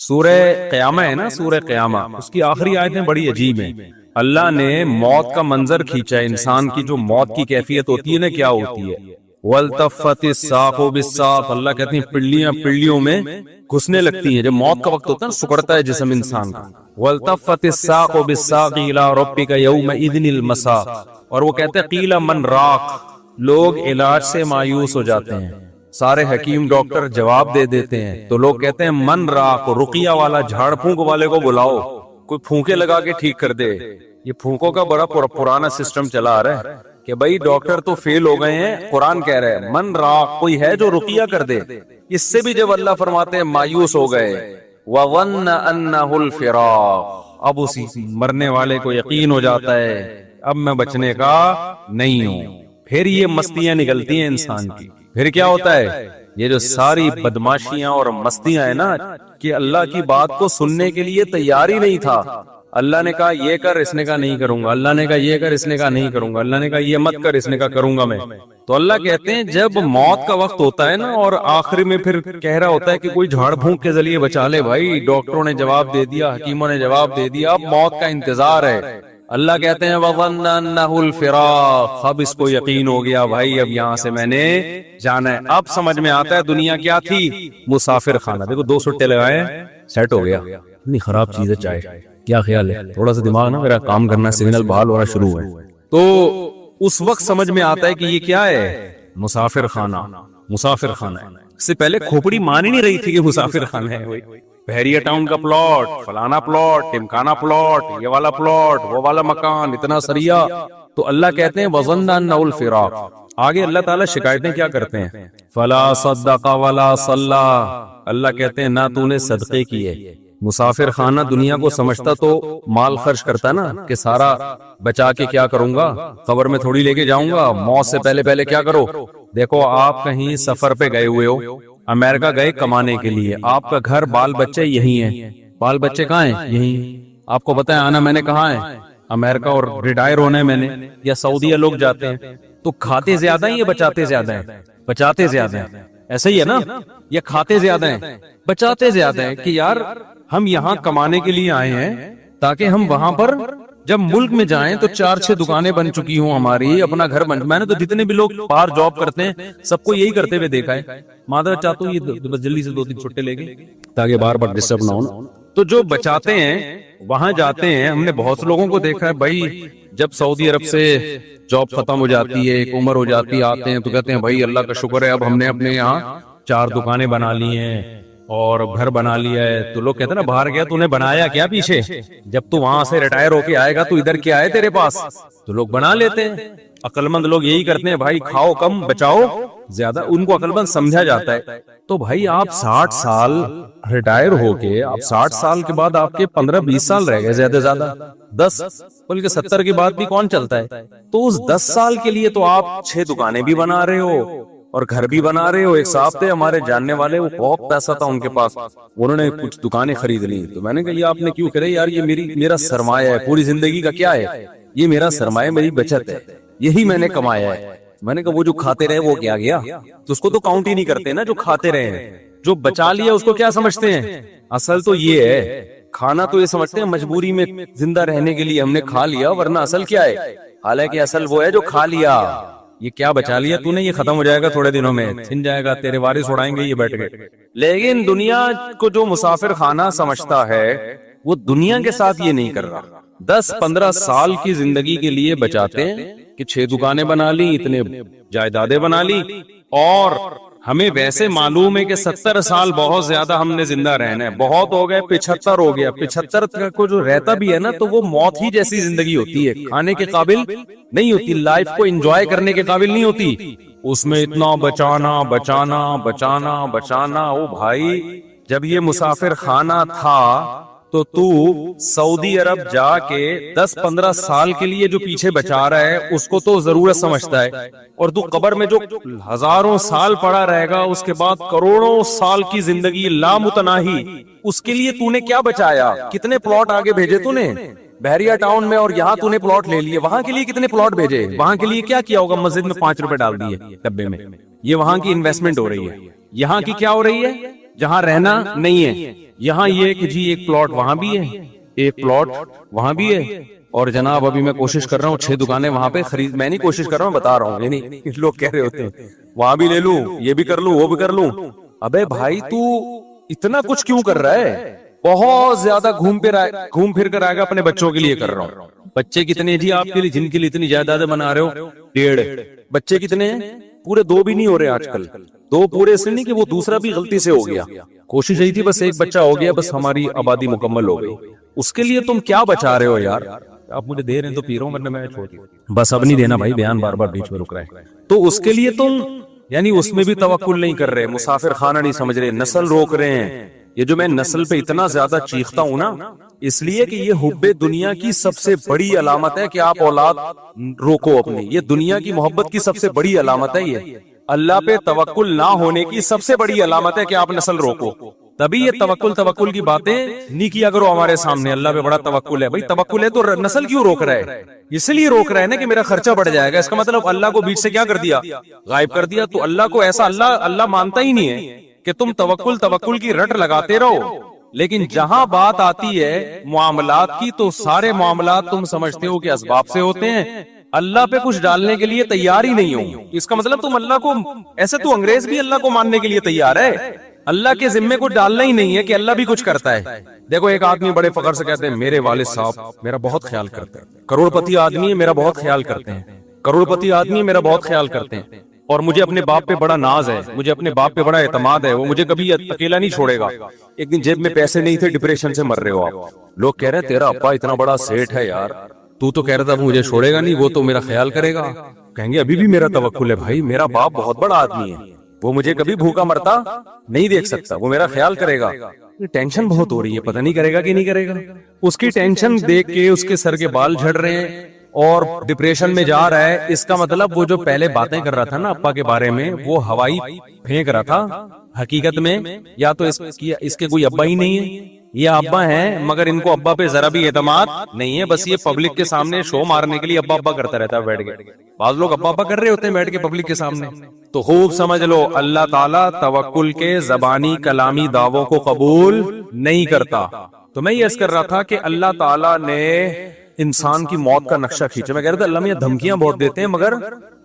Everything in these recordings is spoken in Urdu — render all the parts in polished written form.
سورہ قیامہ ہے نا، سورہ قیامہ، اس کی آخری آیتیں بڑی عجیب ہیں۔ اللہ نے موت کا منظر کھینچا ہے، انسان کی جو موت کی کیفیت ہوتی ہے نا کیا ہوتی ہے۔ وَالْتَفَّتِ السَّاقُ بِالسَّاقِ، اللہ کہتے ہیں پڑلیاں پڑلیوں میں گھسنے لگتی ہیں، جب موت کا وقت ہوتا ہے نا سکڑتا ہے جسم انسان کا۔ وَالْتَفَّتِ السَّاقُ بِالسَّاقِ إِلَىٰ رَبِّكَ يَوْمَئِذٍ الْمَسَاقُ، اور وہ کہتے ہیں قِيلَ مَنْ رَاقٍ، لوگ علاج سے مایوس ہو جاتے ہیں، سارے حکیم ڈاکٹر جواب دے دیتے ہیں تو لوگ کہتے ہیں من راق، رقیہ والا، جھاڑ پھونک والے کو بلاؤ، کوئی پھونکے لگا کے ٹھیک کر دے۔ یہ پھونکوں کا بڑا پرانا سسٹم چلا آ رہا ہے کہ بھائی ڈاکٹر تو فیل ہو گئے ہیں، قرآن کہہ رہے ہیں من راق، کوئی ہے جو رقیہ کر دے۔ اس سے بھی جب اللہ فرماتے ہیں مایوس ہو گئے، وَظَنَّ أَنَّهُ الْفِرَاقُ، اب اسی مرنے والے کو یقین ہو جاتا ہے اب میں بچنے کا نہیں ہوں۔ پھر یہ مستیاں نکلتی ہیں انسان کی، پھر کیا ہوتا ہے، یہ جو ساری بدماشیاں اور مستیاں ہیں نا، کہ اللہ کی بات کو سننے کے لیے تیار ہی نہیں تھا۔ اللہ نے کہا یہ کر، اس نے کہا نہیں کروں گا، اللہ نے کہا یہ کر، اس نے کہا نہیں کروں گا، اللہ نے کہا یہ مت کر، اس نے کہا کروں گا میں۔ تو اللہ کہتے ہیں جب موت کا وقت ہوتا ہے نا اور آخر میں پھر کہہ رہا ہوتا ہے کہ کوئی جھاڑ پھونک کے ذریعے بچا لے، بھائی ڈاکٹروں نے جواب دے دیا، حکیموں نے جواب دے دیا، اب موت کا انتظار ہے۔ اللہ کہتے ہیں وَظَنَّ أَنَّهُ الْفِرَاقُ، اب اس کو یقین ہو گیا بھائی اب یہاں سے میں نے جانا ہے۔ اب سمجھ میں آتا ہے دنیا کیا تھی، مسافر خانہ۔ دیکھو 2 سٹے لگائے سیٹ ہو گیا، اتنی خراب چیز ہے چائے، کیا خیال ہے؟ تھوڑا سا دماغ نا میرا کام کرنا، سگنل بحال ہو رہا شروع ہے، تو اس وقت سمجھ میں آتا ہے کہ یہ کیا ہے، مسافر خانہ۔ مسافر خانہ اس سے پہلے کھوپڑی مان ہی نہیں رہی تھی کہ مسافر خانہ ہے، وہی بحریہ ٹاؤن کا پلاٹ، فلانا پلاٹ، ٹمکانا پلاٹ، یہ والا پلاٹ، وہ والا مکان، اتنا سریا۔ تو اللہ کہتے ہیں وَظَنَّ أَنَّهُ الْفِرَاقُ۔ آگے اللہ تعالیٰ شکایتیں کیا کرتے ہیں، فَلَا صَدَّقَ وَلَا صَلَّى، اللہ کہتے ہیں نہ تو نے صدقے کیے۔ مسافر خانہ دنیا کو سمجھتا تو مال خرچ کرتا نا کہ سارا بچا کے کیا کروں گا، قبر میں تھوڑی لے کے جاؤں گا، موت سے پہلے پہلے کیا کرو۔ دیکھو آپ کہیں سفر پہ گئے ہوئے ہو، امریکہ گئے کمانے کے لیے، آپ کا گھر بال بچے یہی ہیں، بال بچے کہاں ہیں، یہی۔ آپ کو بتائیں آنا میں نے کہاں ہے، امریکہ، اور ریٹائر ہونا ہے میں نے، یا سعودیہ لوگ جاتے ہیں تو کھاتے زیادہ ہیں یا بچاتے زیادہ ہیں؟ بچاتے زیادہ ہیں، ایسا ہی ہے نا، یا کھاتے زیادہ ہیں، بچاتے زیادہ ہیں، کہ یار ہم یہاں کمانے کے لیے آئے ہیں تاکہ ہم وہاں پر جب ملک میں جائیں تو 4-6 دکانیں بن چکی ہوں ہماری، اپنا گھر بن، میں نے تو جتنے بھی لوگ باہر جاب کرتے ہیں سب کو یہی کرتے ہوئے دیکھا ہے۔ مادر چاہتا ہوں یہ بس جلدی سے 2-3 چھٹے لے گئے تاکہ بار بار ڈسٹرب نہ ہو۔ تو جو بچاتے ہیں وہاں جاتے ہیں، ہم نے بہت سے لوگوں کو دیکھا ہے بھائی جب سعودی عرب سے جاب ختم ہو جاتی ہے، ایک عمر ہو جاتی ہے، آتے ہیں تو کہتے ہیں بھائی اللہ کا شکر ہے اب ہم نے اپنے یہاں 4 دکانیں بنا لی ہیں اور گھر بنا لیا ہے۔ تو لوگ کہتے ہیں نا باہر گیا تو نے بنایا کیا پیچھے، جب تو وہاں سے ریٹائر ہو کے آئے گا تو ادھر کیا ہے تیرے پاس، تو لوگ بنا لیتے ہیں۔ عقل مند لوگ یہی کرتے ہیں بھائی کھاؤ کم بچاؤ زیادہ، ان کو عقل مند سمجھا جاتا ہے۔ تو بھائی آپ 60 سال ریٹائر ہو کے، آپ 60 سال کے بعد آپ کے 15-20 سال رہ گئے زیادہ زیادہ، 10 بلکہ 70 کے بعد بھی کون چلتا ہے، تو اس 10 سال کے لیے تو آپ 6 دکانیں بھی بنا رہے ہو اور گھر بھی بنا رہے ہو۔ ایک صاحب تھے ہمارے جاننے والے، وہ بہت پیسہ تھا ان کے پاس، انہوں نے کچھ دکانیں خرید لی، تو میں نے کہا یہ آپ نے کیوں کرے یار، یہ میرا سرمایہ ہے، پوری زندگی کا کیا ہے، یہ میرا سرمایہ، میری بچت ہے، یہی میں نے کمایا ہے۔ میں نے کہا وہ جو کھاتے رہے وہ کیا گیا، تو اس کو تو کاؤنٹ ہی نہیں کرتے نا، جو کھاتے رہے ہیں، جو بچا لیا اس کو کیا سمجھتے ہیں، اصل تو یہ ہے کھانا، تو یہ سمجھتے ہیں مجبوری میں زندہ رہنے کے لیے ہم نے کھا لیا، ورنہ اصل کیا ہے، حالانکہ اصل وہ ہے جو کھا لیا۔ یہ کیا بچا لیا تو نے، یہ ختم ہو جائے گا تھوڑے دنوں میں، چھن جائے گا، تیرے وارث اڑائیں گے یہ بیٹھ گئے۔ لیکن دنیا کو جو مسافر خانہ سمجھتا ہے وہ دنیا کے ساتھ یہ نہیں کر رہا، 10-15 سال کی زندگی کے لیے بچاتے ہیں کہ 6 دکانیں بنا لی، اتنے جائیدادیں بنا لی، اور ہمیں ویسے معلوم ہے کہ 70 سال بہت زیادہ ہم نے زندہ رہنا ہے، بہت ہو گئے 75 ہو گیا، 75 کو جو رہتا بھی ہے نا تو وہ موت ہی جیسی زندگی ہوتی ہے، کھانے کے قابل نہیں ہوتی، لائف کو انجوائے کرنے کے قابل نہیں ہوتی، اس میں اتنا بچانا بچانا بچانا بچانا۔ او بھائی جب یہ مسافر خانہ تھا تو سعودی عرب جا کے 10-15 سال کے لیے جو پیچھے بچا رہا ہے اس کو تو ضرورت سمجھتا ہے، اور تو قبر میں جو ہزاروں سال پڑا رہے گا، اس کے بعد کروڑوں سال کی زندگی لامتناہی، اس کے لیے تو نے کیا بچایا، کتنے پلاٹ آگے بھیجے تو نے بحریہ ٹاؤن میں، اور یہاں تو نے پلاٹ لے لیے، وہاں کے لیے کتنے پلاٹ بھیجے، وہاں کے لیے کیا کیا ہوگا، مسجد میں 5 روپے ڈال دیے ڈبے میں، یہ وہاں کی انویسٹمنٹ ہو رہی ہے، یہاں کی کیا ہو رہی ہے، جہاں رہنا نہیں ہے. یہاں یہ کہ جی ایک پلاٹ وہاں بھی ہے, ایک پلاٹ وہاں بھی ہے, اور جناب ابھی میں کوشش کر رہا ہوں 6 دکانیں وہاں پہ خرید, میں نہیں کوشش کر رہا ہوں, بتا رہا ہوں, یعنی لوگ کہہ رہے ہوتے ہیں وہاں بھی لے لوں, یہ بھی کر لوں, وہ بھی کر لوں. ابے بھائی تو اتنا کچھ کیوں کر رہا ہے؟ بہت زیادہ گھوم پھر کر آئے گا. اپنے بچوں کے لیے کر رہا ہوں. بچے کتنے جی آپ کے لیے جن کے لیے اتنی جائیدادیں بنا رہے ہو؟ 1.5. بچے کتنے ہیں؟ پورے 2 بھی نہیں ہو رہے آج کل. 2 پورے اس لیے نہیں کہ وہ دوسرا بھی غلطی سے ہو گیا. کوشش یہی تھی بس ایک بچہ ہو گیا, بس ہماری آبادی مکمل ہو گئی. اس کے لیے تم کیا بچا رہے ہو یار؟ آپ مجھے دے رہے ہیں تو پی رہا ہوں, ورنہ میں چھوڑ دوں. بس اب نہیں دینا بھائی, بیان بار بار بیچ میں رک رہا ہے. تو اس کے لیے تم یعنی اس میں بھی توکل نہیں کر رہے, مسافر خانہ نہیں سمجھ رہے, نسل روک رہے ہیں. یہ جو میں نسل پہ اتنا زیادہ چیختا ہوں نا, اس لیے کہ یہ حب دنیا کی سب سے بڑی علامت ہے کہ آپ اولاد روکو اپنی. یہ دنیا کی محبت کی سب سے بڑی علامت ہے. یہ اللہ پہ توکل نہ ہونے کی سب سے بڑی علامت ہے کہ آپ نسل روکو. تبھی یہ توکل کی باتیں نہیں کیا کرو ہمارے سامنے. اللہ پہ بڑا توکل ہے, بھائی توکل ہے تو نسل کیوں روک رہا ہے؟ اس لیے روک رہا ہے نا کہ میرا خرچہ بڑھ جائے گا. اس کا مطلب اللہ کو بیچ سے کیا کر دیا؟ غائب کر دیا. تو اللہ کو ایسا اللہ مانتا ہی نہیں ہے کہ تم توکل کی رٹ لگاتے رہو. لیکن جہاں بات آتی ہے معاملات کی, تو سارے معاملات تم سمجھتے ہو کہ اسباب سے ہوتے ہیں. اللہ پہ کچھ ڈالنے کے لیے تیار ہی نہیں ہو. اس کا مطلب تم اللہ کو ایسے, تو انگریز بھی اللہ کو ماننے کے لیے تیار ہے. اللہ کے ذمے کو ڈالنا ہی نہیں ہے کہ اللہ بھی کچھ کرتا ہے. دیکھو ایک آدمی بڑے فخر سے کہتے ہیں میرے والد صاحب میرا بہت خیال کرتے ہیں, کروڑ پتی آدمی ہے میرا بہت خیال کرتے ہیں, کروڑ پتی آدمی میرا بہت خیال کرتے ہیں, اور مجھے اپنے باپ پہ بڑا ناز ہے, مجھے اپنے باپ پہ بڑا اعتماد ہے, وہ مجھے کبھی اکیلا نہیں چھوڑے گا. ایک دن جیب میں پیسے نہیں تھے, ڈپریشن سے مر رہے ہو آپ. لوگ کہہ رہے ہیں تیرا ابا اتنا بڑا سیٹ ہے یار, تو کہہ رہا تھا وہ مجھے چھوڑے گا نہیں, وہ تو میرا خیال کرے گا. کہیں گے ابھی بھی میرا توکل ہے بھائی, میرا باپ بہت بڑا آدمی ہے, وہ مجھے کبھی بھوکا مرتا نہیں دیکھ سکتا, وہ میرا خیال کرے گا. ٹینشن بہت ہو رہی ہے, پتہ نہیں کرے گا کہ نہیں کرے گا. اس کی ٹینشن دیکھ کے اس کے سر کے بال جھڑ رہے ہیں اور ڈپریشن میں جا رہا ہے. اس کا مطلب وہ جو پہلے باتیں کر رہا تھا نا ابا کے بارے میں, وہ ہوائی پھینک رہا تھا. حقیقت میں یا تو اس کے کوئی ابا ہی نہیں ہے, یہ ابا ہیں مگر ان کو ابا پہ ذرا بھی اعتماد نہیں ہے. بس یہ پبلک کے سامنے شو مارنے کے لیے ابا ابا کرتا رہتا ہے بیٹھ کے. بعض لوگ ابا ابا کر رہے ہوتے ہیں بیٹھ کے پبلک کے سامنے. تو خوب سمجھ لو اللہ تعالیٰ توکل کے زبانی کلامی دعووں کو قبول نہیں کرتا. تو میں یہ عرض کر رہا تھا کہ اللہ تعالیٰ نے انسان کی موت کا نقشہ کھینچا. میں کہہ رہا تھا اللہ میاں دھمکیاں بہت دیتے ہیں مگر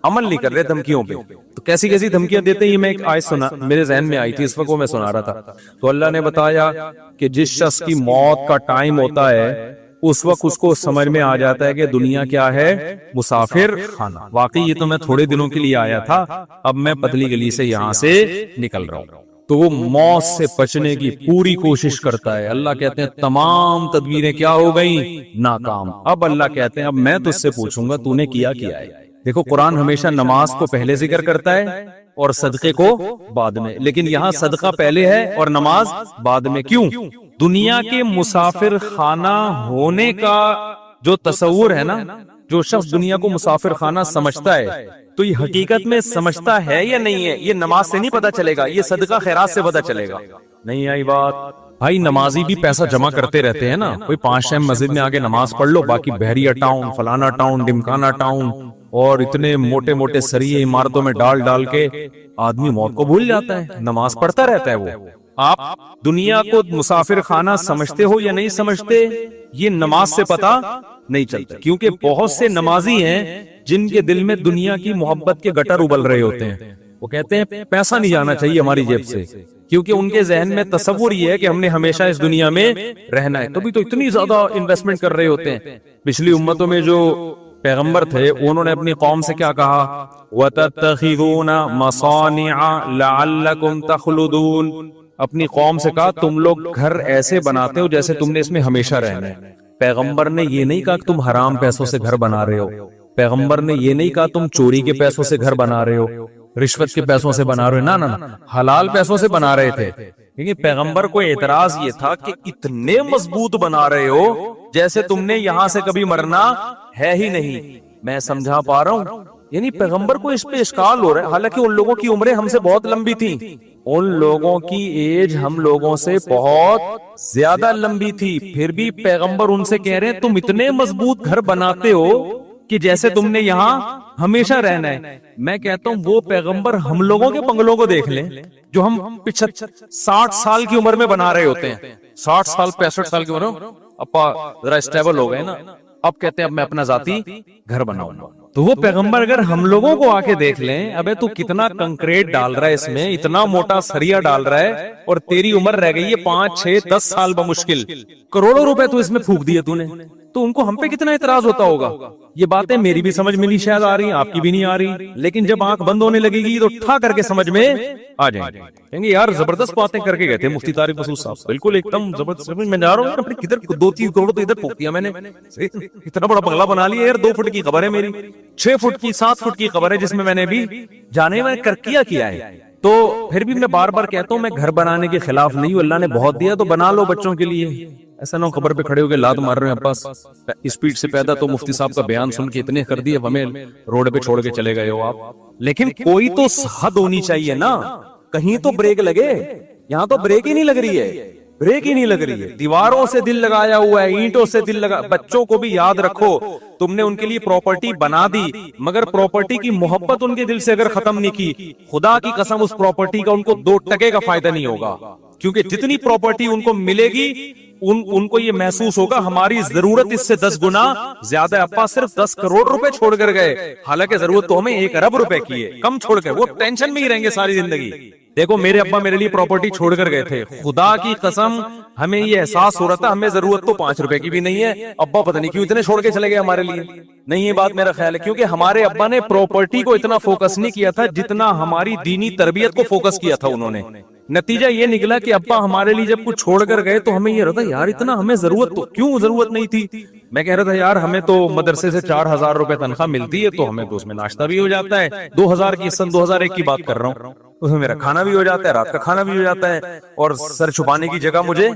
عمل نہیں کر رہے دھمکیوں پہ. تو کیسی کیسی دھمکیاں دیتے ہیں, یہ میں ایک آیت سنا, میرے ذہن میں آئی تھی اس وقت, وہ میں سنا رہا تھا. تو اللہ نے بتایا کہ جس شخص کی موت کا ٹائم ہوتا ہے اس وقت اس کو سمجھ میں آ جاتا ہے کہ دنیا کیا ہے, مسافر خانہ. واقعی یہ تو میں تھوڑے دنوں کے لیے آیا تھا, اب میں پتلی گلی سے یہاں سے نکل رہا ہوں. تو وہ موت سے بچنے کی پوری کوشش کرتا ہے. اللہ کہتے ہیں تمام تدبیریں کیا ہو گئیں, ناکام. اب اللہ کہتے ہیں اب میں تجھ سے پوچھوں گا تو نے کیا ہے. دیکھو قرآن ہمیشہ نماز کو پہلے ذکر کرتا ہے اور صدقے کو بعد میں, لیکن یہاں صدقہ پہلے ہے اور نماز بعد میں. کیوں؟ دنیا کے مسافر خانہ ہونے کا جو تصور ہے نا, جو شخص دنیا کو مسافر خانہ سمجھتا ہے تو یہ حقیقت میں سمجھتا ہے یا نہیں ہے, یہ نماز سے نہیں پتا چلے گا, یہ صدقہ خیرات سے پتا چلے گا. نہیں آئی بات؟ بھائی نمازی بھی پیسہ جمع کرتے رہتے ہیں نا, کوئی 5 ٹائم مسجد میں آگے نماز پڑھ لو, باقی بحریہ ٹاؤن, فلانا ٹاؤن, ڈمکانا ٹاؤن اور اتنے موٹے موٹے سریے عمارتوں میں ڈال کے آدمی موت کو بھول جاتا ہے, نماز پڑھتا رہتا ہے وہ. آپ دنیا کو مسافر خانہ سمجھتے ہو یا نہیں سمجھتے, یہ نماز سے پتا نہیں چلتا. کیونکہ بہت سے نمازی ہیں جن کے دل میں دنیا کی محبت کے گٹر ابل رہے ہوتے ہیں. وہ کہتے ہیں پیسہ نہیں جانا چاہیے ہماری جیب سے, کیونکہ ان کے ذہن میں تصور یہ ہے کہ ہم نے ہمیشہ اس دنیا میں رہنا ہے. تبھی تو اتنی زیادہ انویسٹمنٹ کر رہے ہوتے ہیں. پچھلی امتوں میں جو پیغمبر تھے انہوں نے اپنی قوم سے کیا کہا, وَتَتَّخِذُونَ مَصَانِعَ لَعَلَّكُمْ تَخْلُدُونَ. اپنی قوم سے کہا تم لوگ گھر ایسے بناتے ہو جیسے تم نے اس میں ہمیشہ رہنا ہے. پیغمبر نے یہ نہیں کہا کہ تم حرام پیسوں سے گھر بنا رہے ہو, پیغمبر نے یہ نہیں کہا تم چوری کے پیسوں سے گھر بنا رہے ہو, رشوت کے پیسوں سے بنا رہے ہو, نہ حلال پیسوں سے بنا رہے تھے. کیونکہ پیغمبر کو اعتراض یہ تھا کہ اتنے مضبوط بنا رہے ہو جیسے تم نے یہاں سے کبھی مرنا ہے ہی نہیں. میں سمجھا پا رہا ہوں, یعنی پیغمبر کو اس پہ اشکال ہو رہا ہے. حالانکہ ان لوگوں کی عمریں ہم سے بہت لمبی تھی, ان لوگوں کی ایج ہم لوگوں سے بہت زیادہ لمبی تھی, پھر بھی پیغمبر ان سے کہہ رہے ہیں تم اتنے مضبوط گھر بناتے ہو کہ جیسے تم نے یہاں ہمیشہ رہنا ہے. میں کہتا ہوں وہ پیغمبر ہم لوگوں کے بنگلوں کو دیکھ لیں جو ہم 60 سال کی عمر میں بنا رہے ہوتے ہیں. 60 سال 65 سال کی عمر میں اپا ذرا اسٹیبل ہو گئے نا, اب کہتے ہیں اب میں اپنا ذاتی گھر بناؤں گا. تو وہ پیغمبر اگر ہم لوگوں کو آ کے دیکھ لیں, ابے تو کتنا کنکریٹ ڈال رہا ہے اس میں, اتنا موٹا سریا ڈال رہا ہے, اور تیری عمر رہ گئی ہے 5 6 10 سال بمشکل, کروڑوں روپے تو اس میں پھونک دیے تو نے, تو ان کو ہم پہ کتنا اعتراض ہوتا ہوگا. یہ باتیں میری بھی سمجھ میں نہیں شاید آ رہی, آپ کی بھی نہیں آ رہی, لیکن جب آنکھ بند ہونے لگے گی تو ٹھا کر کے سمجھ میں آ جائیں گے. کہیں گے یار زبردست باتیں کر کے گئے تھے مفتی طارق مسعود صاحب, بالکل ایک دم زبردست. میں جا رہا ہوں کدھر 2-3 کروڑ تو ادھر پھونک دیا میں نے, اتنا بڑا بنگلہ بنا لیا یار. 2 فٹ کی خبر ہے میری, 6 فٹ کی 7 فٹ کی خبر ہے جس میں میں نے بھی جانے میں کیا ہے. تو پھر بھی میں بار بار کہتا ہوں میں گھر بنانے کے خلاف نہیں ہوں, اللہ نے بہت دیا تو بنا لو بچوں کے لیے. ایسا نہ ہو خبر پہ کھڑے ہو کے لات مار رہے ہیں عباس اسپیڈ سے پیدا, تو مفتی صاحب کا بیان سن کے اتنے کر دیے, ہمیں روڈ پہ چھوڑ کے چلے گئے ہو آپ. لیکن کوئی تو حد ہونی چاہیے نا, کہیں تو بریک لگے. یہاں تو بریک ہی نہیں لگ رہی ہے, بریک ہی نہیں لگ رہی ہے. دیواروں سے دل لگایا ہوا ہے, اینٹوں سے دل لگا. بچوں کو بھی یاد رکھو, تم نے ان کے لیے پراپرٹی بنا دی, مگر پراپرٹی کی محبت ان کے دل سے اگر ختم نہیں کی, خدا کی قسم اس پراپرٹی کا ان کو 2 ٹکے کا فائدہ نہیں ہوگا. کیونکہ جتنی پراپرٹی ان کو ملے گی ان کو یہ محسوس ہوگا ہماری ضرورت اس سے 10 گنا زیادہ. ابا صرف 10 کروڑ روپے چھوڑ کر گئے, حالانکہ ضرورت تو ہمیں 1 ارب روپے کی ہے. کم چھوڑ کر, وہ ٹینشن میں ہی رہیں گے ساری زندگی. دیکھو میرے ابا میرے لیے پراپرٹی چھوڑ کر گئے تھے, خدا کی قسم ہمیں یہ احساس ہو رہا تھا ہمیں ضرورت تو 5 روپے کی بھی نہیں ہے. ابا پتہ نہیں کیوں اتنے چھوڑ کے چلے گئے ہمارے لیے. نہیں یہ بات میرا خیال ہے کیونکہ ہمارے ابا نے پراپرٹی کو اتنا فوکس نہیں کیا تھا جتنا ہماری دینی تربیت کو فوکس کیا تھا انہوں نے. نتیجہ یہ نکلا کہ ابا ہمارے لیے جب کچھ چھوڑ کر گئے تو ہمیں یہ رہتا یار اتنا ہمیں ضرورت تو کیوں ضرورت نہیں تھی. میں کہہ رہا تھا یار ہمیں تو مدرسے سے 4000 روپے تنخواہ ملتی ہے, تو ہمیں تو اس میں ناشتہ بھی ہو جاتا ہے. 2000 کی سن 2001 کی بات کر رہا ہوں, اس میں میرا کھانا بھی ہو جاتا ہے, رات کا کھانا بھی ہو جاتا ہے, اور سر چھپانے کی جگہ مجھے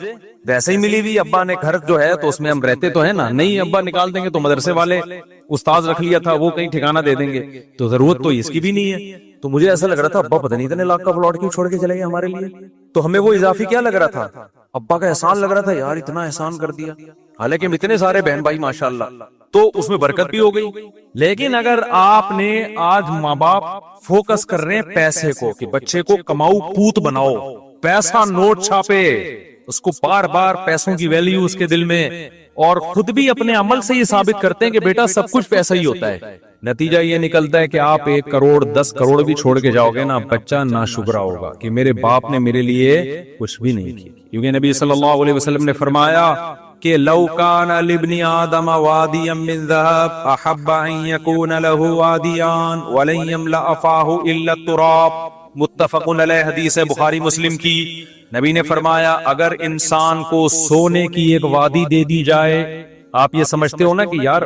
ویسے ہی ملی ہوئی. ابا نے گھر جو ہے تو اس میں ہم رہتے تو ہے نا, نہیں ابا نکال دیں گے تو مدرسے والے استاذ رکھ لیا تھا, وہ کہیں ٹھکانہ دے دیں گے, تو ضرورت تو اس کی بھی نہیں ہے. تو مجھے ایسا لگ رہا تھا ابا پتہ نہیں اتنے لاکھ کا پلاٹ کیوں چھوڑ کے چلے گئے ہمارے لیے. تو ہمیں وہ اضافی کیا لگ رہا تھا, ابا کا احسان لگ رہا تھا, یار اتنا احسان کر دیا. حالانکہ ہم اتنے سارے بہن بھائی ماشاءاللہ, تو اس میں برکت بھی ہو گئی. لیکن اگر آپ نے آج ماں باپ فوکس کر رہے ہیں پیسے کو کہ بچے کو کماؤ پوت بناؤ, پیسہ نوٹ چھاپے, اس کو بار بار پیسوں کی ویلیو اس کے دل میں, اور خود بھی اپنے عمل سے یہ ثابت کرتے ہیں کہ بیٹا سب کچھ پیسہ ہی ہوتا ہے. نتیجہ یہ نکلتا ہے کہ آپ 1 کروڑ 10 کروڑ بھی چھوڑ کے جاؤ گے نا, بچہ ناشکرا ہوگا کہ میرے باپ نے میرے لیے کچھ بھی نہیں کیا. کیونکہ نبی صلی اللہ علیہ وسلم نے فرمایا کہ لو کان لابن آدم وادیا من ذهب احب ان يكون له وادیان ولن يملأ فاه الا التراب. متفق علیہ, حدیث ہے بخاری مسلم کی. نبی نے فرمایا اگر انسان کو سونے کی ایک وادی دے دی جائے, آپ یہ سمجھتے ہو نا کہ یار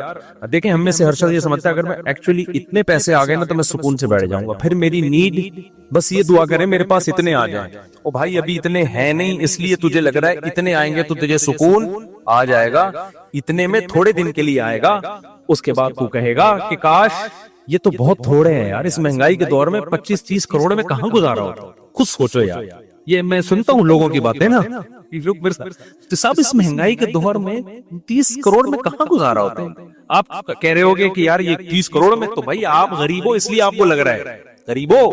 دیکھیں ہم میں سے ہر شخص یہ سمجھتا ہے اگر میں ایکچولی اتنے پیسے آ گئے نا تو میں سکون سے بیٹھ جاؤں گا, پھر میری نیڈ بس یہ دعا کریں میرے پاس اتنے آ جائیں. او بھائی ابھی اتنے ہیں نہیں, اس لیے تجھے لگ رہا ہے اتنے آئیں گے تو تجھے سکون آ جائے گا. اتنے میں تھوڑے دن کے لیے آئے گا, اس کے بعد تو کہے گا کہ کاش یہ تو بہت تھوڑے ہیں یار, اس مہنگائی کے دور میں 25-30 کروڑ میں کہاں گزارا ہوتا. خود سوچو یار, یہ میں سنتا ہوں لوگوں کی باتیں نا, صاحب اس مہنگائی کے دور میں 30 کروڑ میں کہاں گزارا ہوتا ہے. آپ کہہ رہے ہوگے کہ یار یہ 30 کروڑ میں, تو بھائی آپ غریب ہو اس لیے آپ کو لگ رہا ہے. غریبوں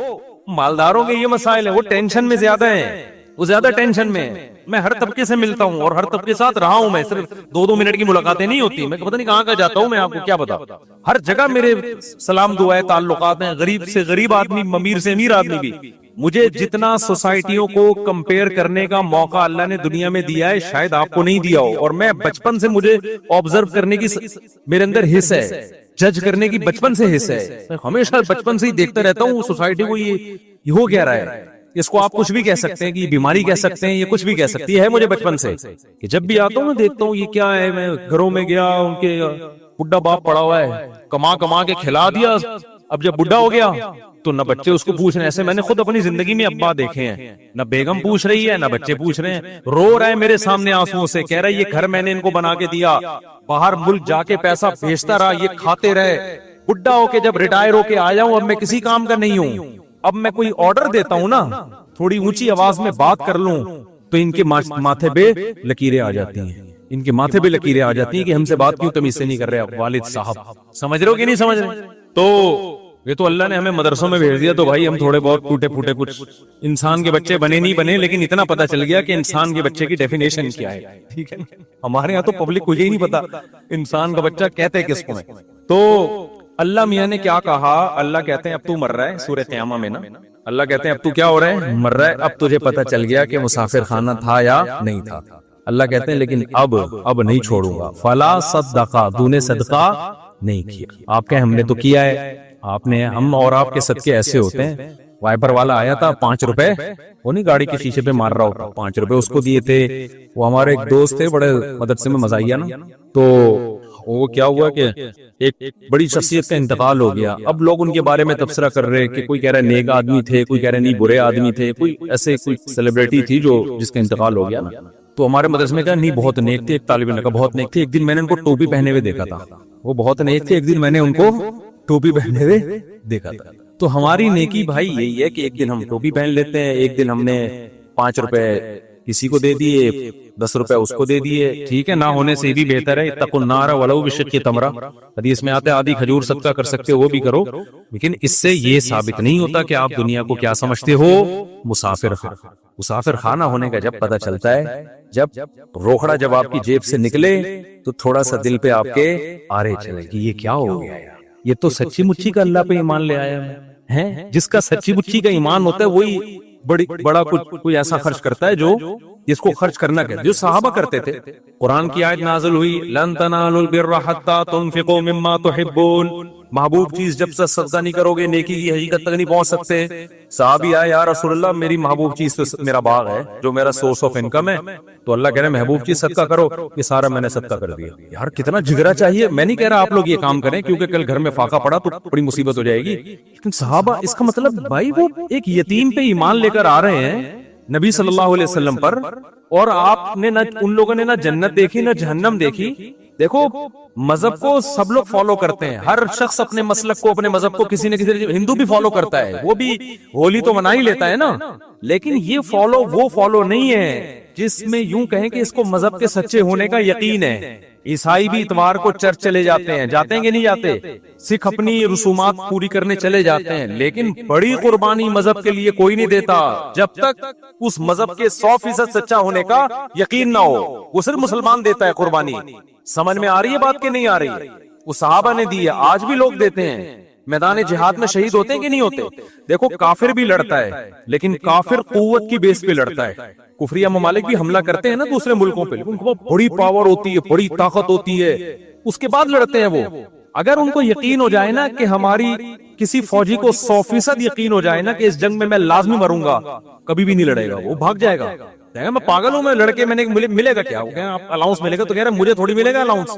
مالداروں کے یہ مسائل ہیں, وہ ٹینشن میں زیادہ ہیں, وہ زیادہ ٹینشن میں. میں ہر طبقے سے ملتا ہوں اور ہر طبقے کے ساتھ رہا ہوں, میں صرف 2-2 منٹ کی ملاقاتیں نہیں ہوتی, میں پتہ نہیں کہاں کا جاتا ہوں, میں آپ کو کیا بتا. ہر جگہ میرے سلام دعائیں تعلقات ہیں, غریب سے غریب آدمی, امیر سے امیر آدمی بھی. مجھے جتنا سوسائٹیوں کو کمپیئر کرنے کا موقع اللہ نے دنیا میں دیا ہے شاید آپ کو نہیں دیا ہو, اور میں بچپن سے مجھے آبزرو کرنے کی میرے اندر حص ہے, جج کرنے کی بچپن سے حص ہے. میں ہمیشہ بچپن سے ہی دیکھتا رہتا ہوں سوسائٹی کو یہ ہو کیا رہا ہے. اس کو آپ کچھ بھی کہہ سکتے ہیں کہ یہ بیماری کہہ سکتے ہیں, یہ کچھ بھی کہہ سکتی ہے. مجھے بچپن سے کہ جب بھی آتا ہوں میں دیکھتا ہوں یہ کیا ہے. میں گھروں میں گیا, ان کے بڈھا باپ پڑا ہوا ہے, کما کے کھلا دیا, اب جب بڈھا ہو گیا تو نہ بچے اس کو پوچھ رہے ہیں. ایسے میں نے خود اپنی زندگی میں ابا دیکھے ہیں, نہ بیگم پوچھ رہی ہے نہ بچے پوچھ رہے ہیں. رو رہے ہیں میرے سامنے آنسوؤں سے, کہہ رہا ہے یہ گھر میں نے ان کو بنا کے دیا, باہر ملک جا کے پیسہ بھیجتا رہا, یہ کھاتے رہے, بڈھا ہو کے جب ریٹائر ہو کے آیا ہوں اب میں کسی کام کا نہیں ہوں. اب میں کوئی آرڈر دیتا ہوں نا, تھوڑی اونچی آواز میں بات کر لوں تو ان کے ماتھے پہ لکیریں آ جاتی ہیں. ان کے ماتھے پہ لکیریں آ جاتی ہیں کہ ہم سے بات کیوں تمیز سے نہیں کر رہے والد صاحب. سمجھ رہے ہو کہ نہیں سمجھ رہے؟ تو یہ تو اللہ نے ہمیں مدرسوں میں بھیج دیا تو بھائی ہم تھوڑے بہت ٹوٹے پھوٹے کچھ انسان کے بچے بنے نہیں بنے، لیکن اتنا پتا چل گیا کہ انسان کے بچے کی ڈیفینیشن کیا ہے. ٹھیک ہے، ہمارے یہاں تو پبلک کو یہی نہیں پتا انسان کا بچہ کہتے کس کو ہے. تو اللہ میاں نے کیا کہا؟ اللہ کہتے ہیں اب تو مر رہا ہے. سورہ قیامہ میں نا اللہ کہتے ہیں اب تو کیا ہو رہا ہے؟ مر رہا ہے. اب تجھے پتا چل گیا کہ مسافر خانہ تھا یا نہیں تھا. اللہ کہتے ہیں لیکن اب نہیں چھوڑوں گا. فلا صدقہ، تو نے صدقہ نہیں کیا. آپ کہ ہم نے تو کیا ہے. آپ نے، ہم اور آپ کے صدقے ایسے ہوتے ہیں. وائپر والا آیا تھا 5 روپے، وہ نہیں گاڑی کے شیشے پہ مار رہا ہوتا، 5 روپے اس کو دیے تھے. وہ ہمارے ایک دوست تھے بڑے مدرسے میں مزاحیہ نا، تو وہ کیا ہوا کہ ایک بڑی شخصیت کا انتقال ہو گیا. اب لوگ ان کے بارے میں تبصرہ کر رہے کہ کوئی کہہ رہا ہے نیک آدمی تھے، کوئی کہہ رہے نہیں برے آدمی تھے، کوئی ایسے کوئی سیلیبریٹی تھی جو جس کا انتقال ہو گیا نا. تو ہمارے مدرسے میں کہا نہیں بہت نیک تھے. ایک طالب علم کا بہت نیک تھے. ایک دن میں نے ان کو ٹوپی پہنے ہوئے دیکھا تھا. وہ بہت نیک تھے. ایک دن میں نے ان کو ٹوپی پہنے ہوئے دیکھا تھا. تو ہماری نیکی بھائی یہی ہے کہ ایک دن ہم ٹوپی پہن لیتے ہیں، ایک دن ہم نے 5 روپے کسی کو دے دیے، 10 روپے اس کو دے دیے. ٹھیک ہے، نہ ہونے سے بھی بہتر ہے. اتقوا النار ولو بشق تمرہ، حدیث میں آتا ہے آدھی کھجور صدقہ کر سکتے ہو وہ بھی کرو. لیکن اس سے یہ ثابت نہیں ہوتا کہ آپ دنیا کو کیا سمجھتے ہو، مسافر خانہ. مسافر خانہ ہونے کا جب پتہ چلتا ہے، جب روکڑا جب آپ کی جیب سے نکلے تو تھوڑا سا دل پہ آپ کے آرے چلے کہ یہ کیا ہو گیا. یہ تو سچی مچی کا اللہ پہ ایمان لے آیا ہے. جس کا سچی مچی کا ایمان ہوتا ہے وہی بڑا کچھ کوئی ایسا خرچ کرتا ہے جو جس کو خرچ کرنا کہتے، جو صحابہ کرتے تھے. قرآن کی آیت نازل ہوئی لن تنالوا البر حتى تنفقوا مما تحبون. محبوب چیز جب سے صدقہ نہیں کرو گے نیکی کی حقیقت تک نہیں پہنچ سکتے. صحابی آئے یا رسول اللہ میری محبوب چیز تو میرا باغ ہے جو میرا سورس آف انکم ہے. تو اللہ کہہ رہے محبوب چیز صدقہ کرو. یہ سارا میں نے صدقہ کر دیا. یار کتنا جگرا چاہیے. میں نہیں کہہ رہا آپ لوگ یہ کام کریں کیونکہ کل گھر میں فاقہ پڑا تو بڑی مصیبت ہو جائے گی، لیکن صحابہ اس کا مطلب بھائی وہ ایک یتیم پہ ایمان لے کر آ رہے ہیں نبی صلی اللہ علیہ وسلم پر، اور آپ نے نہ ان لوگوں نے نہ جنت دیکھی نہ جہنم دیکھی. دیکھو مذہب کو سب لوگ فالو کرتے ہیں، ہر شخص اپنے مسلک کو اپنے مذہب کو کسی نہ کسی، ہندو بھی فالو کرتا ہے، وہ بھی ہولی تو منا ہی لیتا ہے نا، لیکن یہ فالو وہ فالو نہیں ہے جس میں یوں کہیں کہ اس کو مذہب کے سچے ہونے کا یقین ہے. عیسائی بھی اتوار کو چرچ چلے جاتے ہیں کہ نہیں جاتے، سکھ اپنی رسومات پوری کرنے چلے جاتے ہیں، لیکن بڑی قربانی مذہب کے لیے کوئی نہیں دیتا جب تک اس مذہب کے 100% سچا ہونے کا یقین نہ ہو. وہ صرف مسلمان دیتا ہے قربانی. سمجھ میں آ رہی ہے بات کہ نہیں آ رہی؟ وہ صحابہ نے دی ہے، آج بھی لوگ دیتے ہیں. میدان جہاد میں شہید ہوتے ہیں کہ نہیں ہوتے؟ دیکھو کافر بھی لڑتا ہے لیکن کافر قوت کی بیس پہ لڑتا ہے. کفریہ ممالک بھی حملہ کرتے ہیں نا دوسرے ملکوں پہ، ان کو بڑی پاور ہوتی ہے، بڑی طاقت ہوتی ہے، اس کے بعد لڑتے ہیں وہ. اگر ان کو یقین ہو جائے نا کہ ہماری کسی فوجی کو 100% یقین ہو جائے نا کہ اس جنگ میں لازمی مروں گا، کبھی بھی نہیں لڑے گا، وہ بھاگ جائے گا. میں پاگل ہوں، میں لڑکے میں نے ملے گا کیا؟ آپ الاؤنس ملے گا تو کہہ رہے مجھے تھوڑی ملے گا الاؤنس.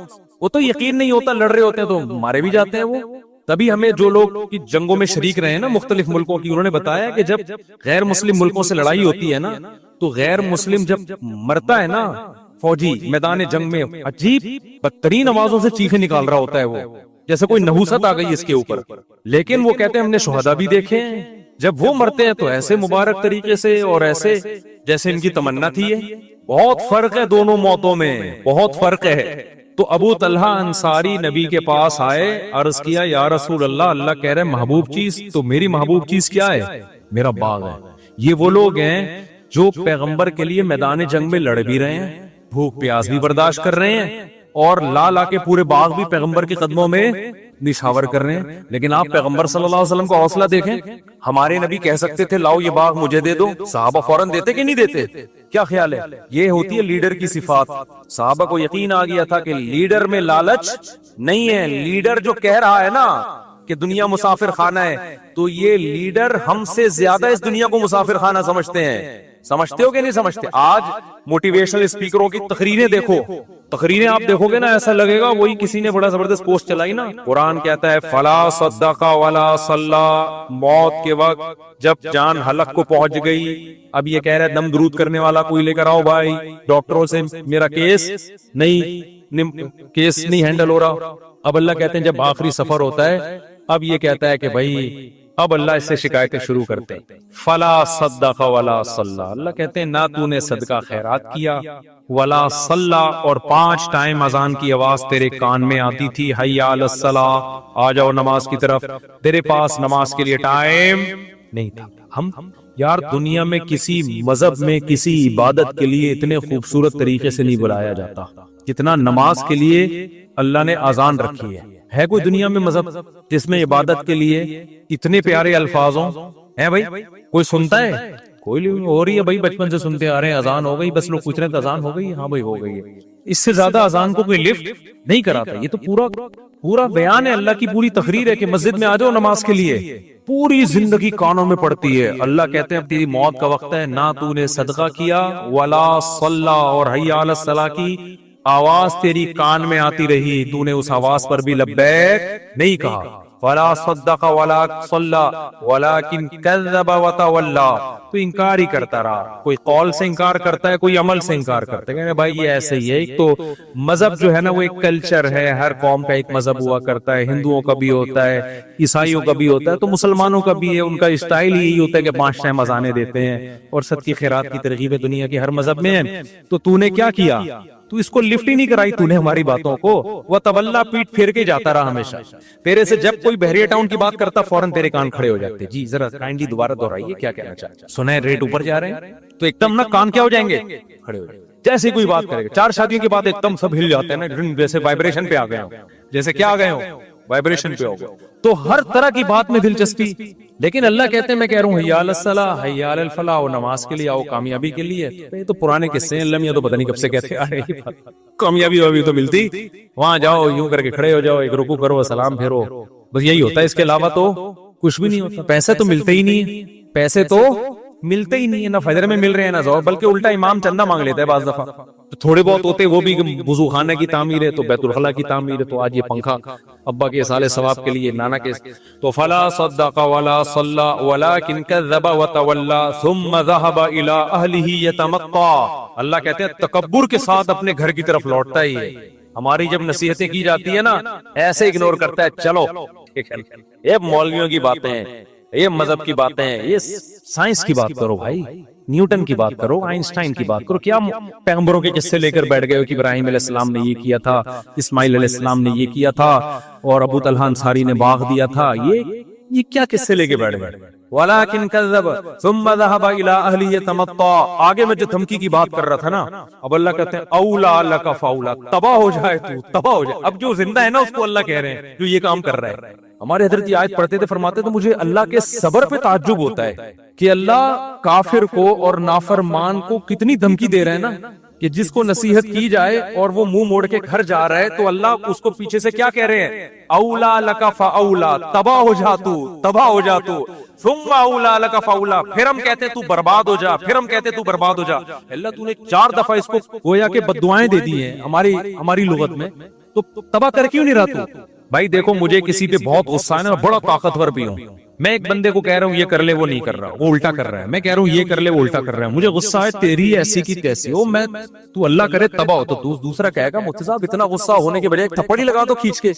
وہ تو یقین نہیں ہوتا، لڑ رہے ہوتے ہیں تو مارے بھی جاتے ہیں وہ. تبھی ہمیں جو لوگ کی جنگوں میں شریک رہے ہیں نا مختلف ملکوں کی، انہوں نے بتایا کہ جب غیر مسلم ملکوں سے لڑائی ہوتی ہے نا تو غیر مسلم جب مرتا ہے نا فوجی میدان جنگ میں، عجیب بدترین آوازوں سے چیخیں نکال رہا ہوتا ہے وہ، جیسے کوئی نحوست آ گئی اس کے اوپر. لیکن وہ کہتے ہیں ہم نے شہداء بھی دیکھے ہیں، جب وہ مرتے ہیں تو ایسے مبارک طریقے سے اور ایسے جیسے ان کی تمنا تھی. بہت فرق ہے دونوں موتوں میں، بہت فرق ہے. تو ابو طلحہ انصاری نبی کے پاس آئے، عرض کیا یا رسول اللہ، اللہ کہہ رہے محبوب چیز، تو میری محبوب چیز کیا ہے؟ میرا باغ ہے. یہ وہ لوگ ہیں جو پیغمبر کے لیے میدان جنگ میں لڑ بھی رہے ہیں، بھوک پیاس بھی برداشت کر رہے ہیں، اور لا کے پورے باغ بھی پیغمبر کے قدموں میں نشاور کر رہے ہیں. لیکن آپ پیغمبر صلی اللہ علیہ وسلم کو حوصلہ دیکھیں. ہمارے نبی کہہ سکتے تھے لاؤ یہ باغ مجھے دے دو، صحابہ فوراً دیتے کہ نہیں دیتے؟ کیا خیال ہے؟ یہ ہوتی ہے لیڈر کی صفات. صحابہ کو یقین آ گیا تھا کہ لیڈر میں لالچ نہیں ہے. لیڈر جو کہہ رہا ہے نا کہ دنیا مسافر خانہ ہے، تو یہ لیڈر ہم سے زیادہ اس دنیا کو مسافر خانہ سمجھتے ہیں. سمجھتے ہو کہ نہیں سمجھتے؟ آج موٹیویشنل اسپیکروں کی تقریریں دیکھو، تقریریں آپ دیکھو گے نا ایسا لگے گا وہی کسی نے بڑا زبردست پوسٹ چلائی نا. قرآن کہتا ہے فلا صدق ولا صلی، موت کے وقت جب جان حلق کو پہنچ گئی، اب یہ کہہ رہا ہے دم درود کرنے والا کوئی لے کر آؤ بھائی، ڈاکٹروں سے میرا کیس نہیں ہینڈل ہو رہا. اب اللہ کہتے ہیں جب آخری سفر ہوتا ہے، اب یہ کہتا ہے کہ بھائی اب اللہ اس سے شکایتیں شروع کرتے ہیں. فلا صدق ولا صلی، اللہ کہتے ہیں نہ تو نے صدقہ خیرات کیا ولا صلی، اور 5 ٹائم اذان کی آواز تیرے کان میں آتی تھی، حی علی الصلاۃ، آ جاؤ نماز کی طرف، تیرے پاس نماز کے لیے ٹائم نہیں تھا۔ ہم یار دنیا میں کسی مذہب میں کسی عبادت کے لیے اتنے خوبصورت طریقے سے نہیں بلایا جاتا جتنا نماز کے لیے اللہ نے اذان رکھی ہے کوئی دنیا میں مذہب جس میں عبادت کے لیے اتنے پیارے الفاظ ہوں؟ ہے بھائی کوئی سنتا ہے؟ کوئی ہو رہی ہے بھائی، بچپن سے سنتے آ رہے ہیں، اذان ہو گئی، بس لوگ پوچھ رہے ہیں اذان ہو گئی؟ ہاں بھائی ہو گئی ہے۔ اس سے زیادہ اذان کو کوئی لفٹ نہیں کراتا۔ یہ تو پورا بیان ہے، اللہ کی پوری تقریر ہے کہ مسجد میں آ جاؤ نماز کے لیے، پوری زندگی کانوں میں پڑتی ہے۔ اللہ کہتے ہیں اب تیری موت کا وقت ہے، نہ تو نے صدقہ کیا ولا صلی اور حی علی الصلاۃ کی آواز تیری کان میں آتی رہی، تو نے اس آواز پر بھی لبیک نہیں کہا، ولا صدق ولا صلی ولکن کذب وتولی، تو انکار ہی کرتا رہا۔ کوئی قول سے انکار کرتا ہے، کوئی عمل سے انکار کرتا ہے، کہ بھائی یہ ایسے ہی ہے۔ ایک تو مذہب جو ہے نا وہ ایک کلچر ہے، ہر قوم کا ایک مذہب ہوا کرتا ہے، ہندوؤں کا بھی ہوتا ہے، عیسائیوں کا بھی ہوتا ہے، تو مسلمانوں کا بھی ہے۔ ان کا اسٹائل یہی ہوتا ہے کہ 5 ٹائم اذانیں دیتے ہیں اور صدقے خیرات کی ترغیب دنیا کے ہر مذہب میں ہے۔ تو نے کیا کیا؟ تو اس کو لفٹ ہی نہیں کرائی تو نے ہماری باتوں کو، وہ تولا پیٹ پھیر کے جاتا رہا ہمیشہ تیرے سے۔ جب کوئی بحریہ ٹاؤن کی بات کرتا فوراً تیرے کان کھڑے ہو جاتے، جی ذرا کائنڈلی دوبارہ دہرائیے کیا کہنا چاہتے ہیں، سنیں ریٹ اوپر جا رہے ہیں، تو ایک دم نا کان کیا ہو جائیں گے، کھڑے ہو جائیں گے۔ جیسے کوئی بات کرے گا، 4 شادیوں کے بعد ایک دم سب ہل جاتے ہیں نا، جیسے وائبریشن پہ آ گئے ہو، جیسے کیا آ گئے ہو، وائبریشن پہ ہو گئے۔ تو ہر طرح کی بات میں دلچسپی، لیکن اللہ کہتے ہیں میں کہہ رہا ہوں حی علی الصلاۃ حی علی الفلاح، اور نماز کے لیے آؤ، کامیابی کے لیے۔ یہ تو پرانے قصے ہیں، اللہ میاں تو پتہ نہیں کب سے کہتے آ رہے ہیں، کامیابی ابھی تو ملتی، وہاں جاؤ یوں کر کے کھڑے ہو جاؤ، ایک رکوع کرو سلام پھیرو، بس یہی ہوتا ہے، اس کے علاوہ تو کچھ بھی نہیں ہوتا۔ پیسے تو ملتے ہی نہیں ہیں، پیسے تو ملتے ہی نہیں ہے، نہ فجر میں مل رہے ہیں نہ ظہر، بلکہ الٹا امام چندہ مانگ لیتا ہے بعض دفعہ، تو تھوڑے بہت ہوتے وہ بھی وضو خانہ کی تعمیر ہے، تو بیت الخلاء کی تعمیر ہے، تو آج یہ پنکھا ابا کے سالے ثواب کے لیے، نانا کے، تو فلا صدق ولا صلی ولکن کذب وتولی ثم ذهب الى اهله يتمطى۔ اللہ کہتے ہیں تکبر کے ساتھ اپنے گھر کی طرف لوٹتا ہی ہے۔ ہماری جب نصیحتیں کی جاتی ہے نا، ایسے اگنور کرتا ہے، چلو یہ مولویوں کی باتیں ہیں، یہ مذہب کی باتیں ہیں، یہ سائنس کی بات کرو بھائی، نیوٹن کی بات کرو، آئنسٹائن کی بات کرو۔ کیا پیغمبروں کے قصے لے کر بیٹھ گئے ہو کہ ابراہیم علیہ السلام نے یہ کیا تھا، اسماعیل علیہ السلام نے یہ کیا تھا، اور ابو طلحہ انصاری نے باغ دیا تھا، یہ کیا قصے لے کے بیٹھ گئے؟ وَلَكِنْ كَذَّبَ ثُمَّ ذَهَبَ إِلَىٰ أَهْلِهِ يَتَمَطَّىٰ۔ آگے میں جو دھمکی کی بات کر رہا تھا نا، اب اللہ کہتے ہیں اولا لَكَ فَأَوْلَىٰ، تباہ ہو جائے تو تباہ ہو جائے۔ اب جو زندہ ہے نا اس کو اللہ کہہ رہے ہیں جو یہ کام کر رہا ہے۔ ہمارے حضرت یہ آیت پڑھتے تھے، فرماتے تو مجھے اللہ کے صبر پہ تعجب ہوتا ہے کہ اللہ کافر کو اور نافرمان کو کتنی دھمکی دے رہے ہیں نا، کہ جس کو نصیحت کی جائے اور وہ منہ موڑ کے گھر جا رہا ہے تو اللہ اس کو پیچھے سے کیا کہہ رہے ہیں، اولا لک فاولا، تباہ ہو جا تو، تباہ ہو جا تو، ثم اولا لک فاولا، پھر ہم کہتے تو برباد ہو جا، پھر ہم کہتے تو برباد ہو جا۔ اللہ تو نے 4 دفعہ اس کو گویا کہ بد دعائیں دے دی ہیں ہماری لغت میں، تو تباہ کر کیوں نہیں رہا تو؟ بھائی دیکھو مجھے کسی پہ بہت غصہ ہے نا، بڑا طاقتور بھی ہوں، میں ایک بندے کو کہہ رہا ہوں یہ کر لے، وہ نہیں کر رہا، وہ الٹا کر رہا ہے، میں کہہ رہا ہوں یہ کر لے، وہ الٹا کر رہا ہے، مجھے غصہ ہے، تیری ایسی کی تیسی ہو، تو اللہ کرے تباہ ہو، تو دوسرا کہے گا مفتی صاحب اتنا غصہ ہونے کے بجائے ایک تھپڑ ہی لگا دو کھینچ کے۔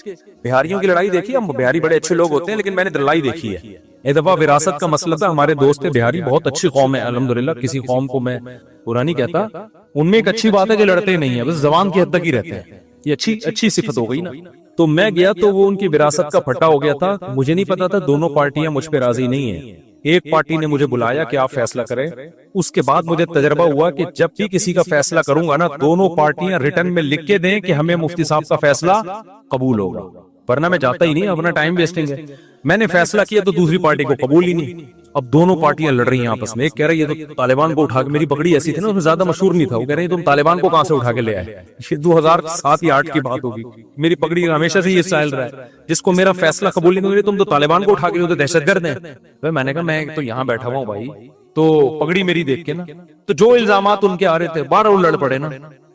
بہاریوں کی لڑائی دیکھی، ہم بہاری بڑے اچھے لوگ ہوتے ہیں لیکن میں نے لڑائی دیکھی ہے۔ ایک دفعہ وراثت کا مسئلہ تھا، ہمارے دوست تھے بہاری، بہت اچھی قوم ہے الحمدللہ، کسی قوم کو میں برا نہیں کہتا، ان میں ایک اچھی بات ہے کہ لڑتے نہیں ہیں، بس زبان کی حد تک ہی رہتے ہیں، یہ اچھی صفت ہو گئی نا۔ تو میں گیا تو وہ ان کی وراثت کا پھٹا ہو گیا تھا، مجھے نہیں پتا تھا دونوں پارٹیاں مجھ پہ راضی نہیں ہیں۔ ایک پارٹی نے مجھے بلایا کہ آپ فیصلہ کریں، اس کے بعد مجھے تجربہ ہوا کہ جب بھی کسی کا فیصلہ کروں گا نا، دونوں پارٹیاں ریٹن میں لکھ کے دیں کہ ہمیں مفتی صاحب کا فیصلہ قبول ہوگا، ورنہ میں جاتا ہی نہیں، اپنا ٹائم ویسٹنگ ہے۔ میں نے فیصلہ کیا تو دوسری پارٹی کو قبول ہی نہیں، اب دونوں پارٹیاں لڑ رہی ہیں آپس میں، ایک کہہ رہی ہے تو طالبان کو اٹھا کے، میری پگڑی ایسی تھی نا اس میں زیادہ مشہور نہیں تھا، وہ کہہ رہی تم طالبان کو کہاں سے اٹھا کے لے آئے، یہ 2007 یا 2008 کی بات ہوگی، میری پگڑی ہمیشہ سے یہ اسٹائل رہا ہے، جس کو میرا فیصلہ قبول نہیں، تم تو طالبان کو اٹھا کے، تو دہشت گرد ہیں۔ میں نے کہا میں تو یہاں بیٹھا ہوا ہوں بھائی، تو پگڑی میری دیکھ کے نا، تو جو الزامات ان کے آ رہے تھے 12 لڑ پڑے نا،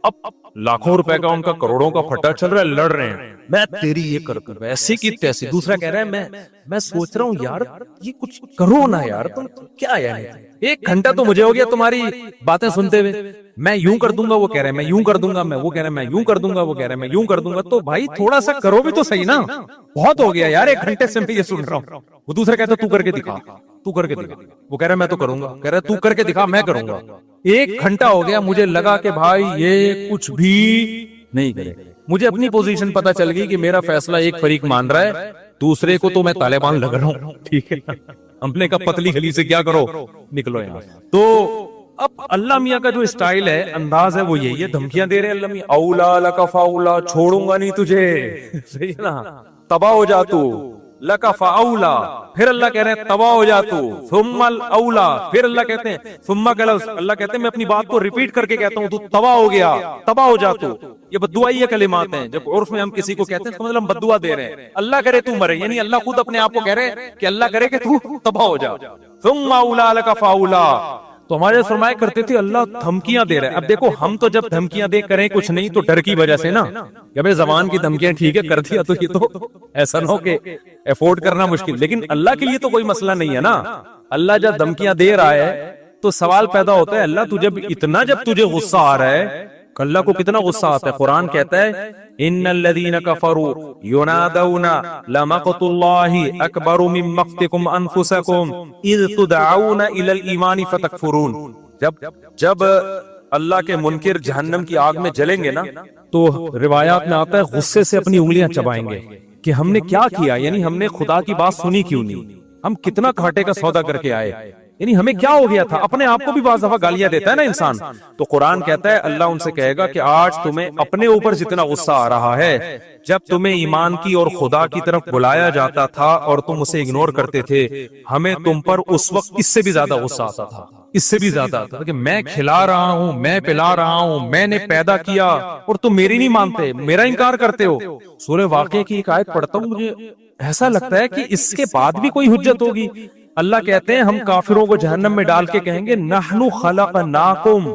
اب لاکھوں روپے کا ان کا کروڑوں کا پھٹا چل رہا ہے، لڑ رہے ہیں، میں تیری یہ کر ایسی کی تیسی، دوسرا کہہ رہا ہے میں سوچ رہا ہوں یار یہ کچھ کرو نا یار، تم کیا یار، 1 گھنٹہ تو مجھے ہو گیا تمہاری باتیں سنتے ہوئے، میں یوں کر دوں گا وہ کہہ رہے ہیں میں یوں کر دوں گا, میں وہ کہہ رہے ہیں میں یوں کر دوں گا, وہ کہہ رہے ہیں میں یوں کر دوں گا. تو بھائی تھوڑا سا کرو بھی تو صحیح نا, بہت ہو گیا یار 1 گھنٹے سے میں یہ سن رہا ہوں. وہ دوسرا کہتا ہے تو کر کے دکھا, تو کر کے دکھا, وہ کہہ رہا ہے میں تو کروں گا, کہہ رہا ہے تو کر کے دکھا میں کروں گا. 1 گھنٹہ ہو گیا, مجھے لگا کہ بھائی یہ کچھ بھی نہیں کرے. مجھے اپنی پوزیشن پتا چل گئی کہ میرا فیصلہ ایک فریق مان رہا ہے, دوسرے کو تو میں طالبان لگ رہا ہوں. ٹھیک ہے, ہم نے کہا پتلی گلی سے کیا کرو, نکلو یہاں. تو اب اللہ میاں کا جو اسٹائل ہے, انداز ہے, وہ یہی ہے, دھمکیاں دے رہے اللہ میاں, اولا لک فاولا, چھوڑوں گا نہیں تجھے, صحیح ہے نا, تباہ ہو جا تو, لک فاولا, پھر اللہ کہہ رہے ہیں تباہ ہو جا تو, ثم الاولا, پھر اللہ کہتے ہیں ثم اللہ کہتے ہیں میں اپنی بات کو ریپیٹ کر کے کہتا ہوں تو تباہ ہو گیا, تباہ ہو جا تو. یہ بددعائی کلمات ہیں, جب عرف میں ہم کسی کو کہتے ہیں تو مطلب ہم بددعا دے رہے ہیں. اللہ کرے تو مرے, یعنی اللہ خود اپنے آپ کو کہہ رہے ہیں کہ اللہ کرے کہ تو تباہ ہو جا. ثم اولا لک فاولا. تو ہمارے فرمایا کرتے تھے اللہ دھمکیاں دے رہے ہیں. اب دیکھو ہم تو جب دھمکیاں دے کریں کچھ نہیں تو ڈر کی وجہ سے نا, کہ بھائی زبان کی دھمکیاں ٹھیک ہے کر دیا تو یہ تو ایسا نہ ہو کہ افورڈ کرنا مشکل. لیکن اللہ کے لیے تو کوئی مسئلہ نہیں ہے نا. اللہ جب دھمکیاں دے رہا ہے تو سوال پیدا ہوتا ہے اللہ جب تجھے غصہ آ رہا ہے, اللہ کو کتنا غصہ آتا ہے. قرآن کہتا ہے ان الذين كفروا ينادون لمقت الله اكبر من مقتكم انفسكم اذ تدعون الى الايمان فتكفرون. جب اللہ کے منکر جہنم کی آگ میں جلیں گے نا تو روایات میں آتا ہے غصے سے اپنی انگلیاں چبائیں گے کہ ہم نے کیا کیا, یعنی ہم نے خدا کی بات سنی کیوں نہیں, ہم کتنا گھاٹے کا سودا کر کے آئے, یعنی ہمیں کیا ہو گیا تھا. اپنے آپ کو بھی بعض دفعہ گالیاں دیتا ہے نا انسان. تو قرآن کہتا ہے اللہ ان سے کہے گا کہ آج تمہیں اپنے اوپر جتنا غصہ آ رہا ہے, جب تمہیں ایمان کی اور خدا کی طرف بلایا جاتا تھا اور تم اسے اگنور کرتے تھے, ہمیں تم پر اس وقت اس سے بھی زیادہ غصہ آتا تھا, اس سے بھی زیادہ آتا تھا کہ میں کھلا رہا ہوں, میں پلا رہا ہوں, میں نے پیدا کیا اور تم میری نہیں مانتے, میرا انکار کرتے ہو. سورہ واقعہ کی ایک آیت پڑھتا ہوں, مجھے ایسا لگتا ہے کہ اس کے بعد بھی کوئی حجت ہوگی. اللہ کہتے ہیں ہم کافروں کو جہنم میں ڈال کے کہیں گے نحنو خلقناکم,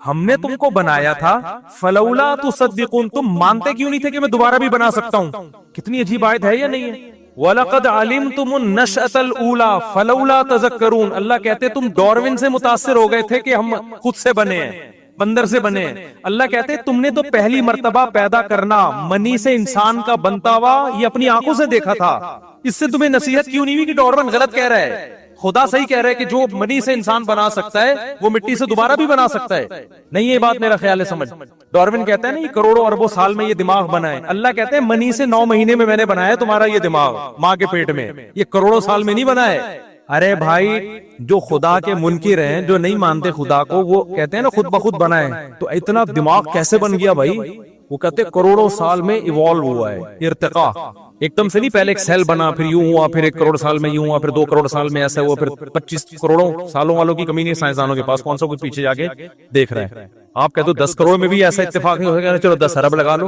ہم نے تم کو بنایا تھا, فلولا تصدقون, تم مانتے کیوں نہیں تھے کہ میں دوبارہ بھی بنا سکتا ہوں. کتنی عجیب آیت ہے یا نہیں ہے. وَلَقَدْ عَلِمْتُمُ النَّشْأَةَ الْأُولَى فَلَوْلَا تَذَكَّرُونَ. اللہ کہتے تم ڈاروین سے متاثر ہو گئے تھے کہ ہم خود سے بنے ہیں, بندر سے بنے ہیں. اللہ کہتے تم نے تو پہلی مرتبہ پیدا کرنا منی سے انسان کا بنتا ہوا یہ اپنی آنکھوں سے دیکھا تھا, اس سے تمہیں نصیحت کیوں نہیں ہوئی کہ ڈاروین غلط کہہ رہا ہے. خدا صحیح کہہ رہا ہے کہ جو منی سے انسان بنا سکتا ہے وہ مٹی سے دوبارہ بھی بنا سکتا ہے. نہیں یہ بات میرا خیال ہے سمجھ. ڈاروین کہتا ہے نا یہ کروڑوں اربوں سال میں یہ دماغ بنا ہے. اللہ کہتے ہیں منی سے 9 مہینے میں نے بنایا تمہارا یہ دماغ ماں کے پیٹ میں, یہ کروڑوں سال میں نہیں بنا ہے. ارے بھائی جو خدا کے منکر ہیں, جو نہیں مانتے خدا کو, وہ کہتے ہیں نا خود بخود بنا ہے, تو اتنا دماغ کیسے بن گیا بھائی. وہ کہتے ہیں کروڑوں سال میں ایوالو ہوا ہے, ارتقا ایک دم سے نہیں, پہلے ایک سیل بنا پھر یوں ہوا, پھر 1 کروڑ سال میں یوں ہوا, پھر 2 کروڑ سال میں ایسا ہوا, پھر 25 کروڑوں سالوں والوں کی کمی نہیں سائنسدانوں کے پاس, کون سا کچھ پیچھے جا کے دیکھ رہے ہیں. آپ کہتے ہو 10 کروڑ میں بھی ایسا اتفاق نہیں ہو گیا, چلو 10 ارب لگا لو,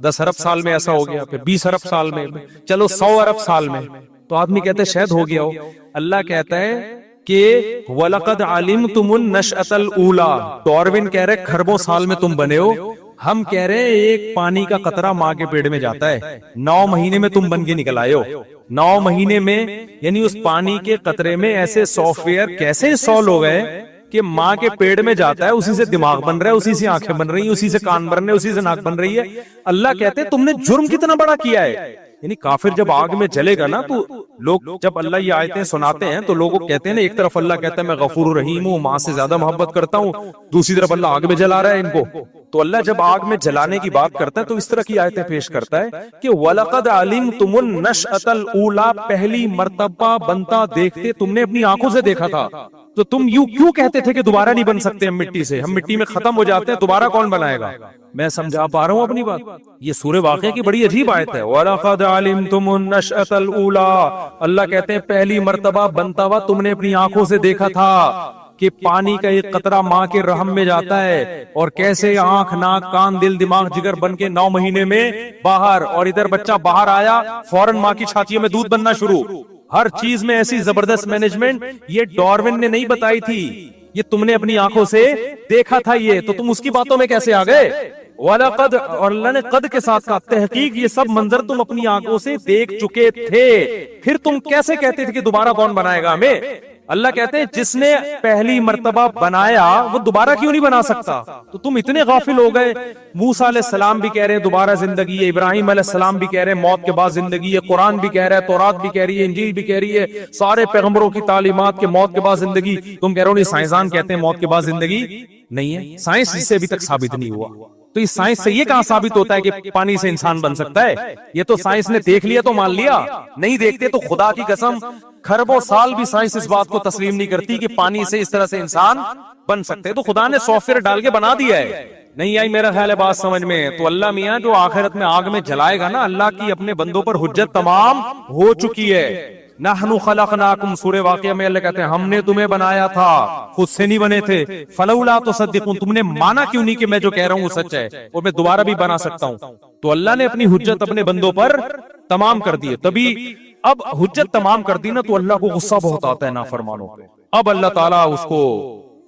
10 ارب سال میں ایسا ہو گیا, پھر 20 ارب سال میں, چلو 100 ارب سال میں, تو آدمی کہتے ہیں شاید ہو گیا ہو. اللہ کہتا ہے کہ وَلَقَدْ عَلِمْتُمُ النَّشْأَةَ الْأُولَى, ڈاروین کہہ رہے کھربوں سال میں تم بنے ہو, ہم کہہ رہے ہیں ایک پانی کا قطرہ ماں کے پیٹ میں جاتا ہے, 9 مہینے میں تم بن کے نکل آئے ہو. 9 مہینے میں یعنی اس پانی کے قطرے میں ایسے سافٹ ویئر کیسے انسٹال ہو گئے کہ ماں کے پیٹ میں جاتا ہے, اسی سے دماغ بن رہا ہے, اسی سے آنکھیں بن رہی ہیں, اسی سے کان بن رہے ہیں, اسی سے ناک بن رہی ہے. اللہ کہتے ہیں تم نے جرم کتنا بڑا کیا ہے. یعنی کافر جب آگ میں جلے گا نا تو لوگ جب اللہ یہ آیتیں سناتے ہیں تو لوگوں کہتے ہیں نا, ایک طرف اللہ کہتا ہے میں غفور رحیم ہوں, ماں سے زیادہ محبت کرتا ہوں, دوسری طرف اللہ آگ میں جلا رہا ہے ان کو. تو اللہ جب آگ میں جلانے کی بات کرتا ہے تو اس طرح کی آیتیں پیش کرتا ہے کہ وَلَقَدْ عَلِمْتُمُ النَّشْأَةَ الْأُولَى, پہلی مرتبہ بنتا دیکھتے تم نے اپنی آنکھوں سے دیکھا تھا, تو تم یوں کیوں کہتے تھے کہ دوبارہ نہیں بن سکتے ہم مٹی سے, ہم مٹی میں ختم ہو جاتے ہیں, دوبارہ کون بنائے گا. میں سمجھا پا رہا ہوں اپنی بات. یہ سورہ واقعہ کی بڑی عجیب آیت ہے. وَلَقَدْ عَلِمْتُمُ النَّشْأَةَ الْأُولَى, اللہ کہتے ہیں پہلی مرتبہ بنتا ہوا تم نے اپنی آنکھوں سے دیکھا تھا کہ پانی کا ایک قطرہ ماں کے رحم میں جاتا ہے, اور کیسے آنکھ ناک کان دل دماغ جگر بن کے 9 مہینے میں باہر, اور ادھر بچہ باہر آیا فوراً ماں کی چھاتیوں میں دودھ بننا شروع. ہر چیز میں ایسی زبردست مینجمنٹ, یہ ڈاروین نے نہیں بتائی تھی, یہ تم نے اپنی آنکھوں سے دیکھا تھا. یہ تو تم اس کی باتوں میں کیسے آ گئے. وَلَقَدْ, اور اللہ نے قد کے ساتھ کہا, تحقیق یہ سب منظر تم اپنی آنکھوں سے دیکھ چکے تھے, پھر تم کیسے کہتے تھے کہ دوبارہ کون بنائے گا ہمیں. اللہ کہتے ہیں جس نے پہلی مرتبہ بنایا وہ دوبارہ کیوں نہیں بنا سکتا؟ تو تم اتنے غافل ہو گئے. موسیٰ علیہ السلام بھی کہہ رہے ہیں دوبارہ زندگی ہے, ابراہیم علیہ السلام بھی کہہ رہے ہیں موت کے بعد زندگی ہے, قرآن بھی کہہ رہا ہے, تورات بھی کہہ رہی ہے, انجیل بھی کہہ رہی ہے, سارے پیغمبروں کی تعلیمات کے موت کے بعد زندگی. تم کہہ رہے ہو نہیں سائنسدان کہتے ہیں موت کے بعد زندگی نہیں ہے. سائنس اس سے ابھی تک ثابت نہیں ہوا. تو اس سائنس سے یہ کہاں ثابت ہوتا ہے کہ پانی سے انسان بن سکتا ہے؟ یہ تو سائنس نے دیکھ لیا تو مان لیا, نہیں دیکھتے تو خدا کی قسم کھربوں سال بھی سائنس اس بات کو تسلیم نہیں کرتی کہ پانی سے اس طرح سے انسان بن سکتے ہیں. تو خدا نے سافٹ ویئر ڈال کے بنا دیا ہے. نہیں آئی میرا خیال ہے بات سمجھ میں؟ تو اللہ میاں جو آخرت میں آگ میں جلائے گا نا, اللہ کی اپنے بندوں پر حجت تمام ہو چکی ہے. نحن خلقناکم, سورہ واقعہ میں اللہ کہتے ہیں ہم نے تمہیں بنایا تھا, خود سے نہیں بنے تھے. فلولا تصدقون, تم نے مانا کیوں نہیں کہ میں جو کہہ رہا ہوں وہ سچ ہے اور میں دوبارہ بھی بنا سکتا ہوں. تو اللہ نے اپنی حجت اپنے بندوں پر تمام کر دی ہے. تبھی اب حجت تمام کر دی نا تو اللہ کو غصہ بہت آتا ہے نافرمانوں پہ. اب اللہ تعالیٰ اس کو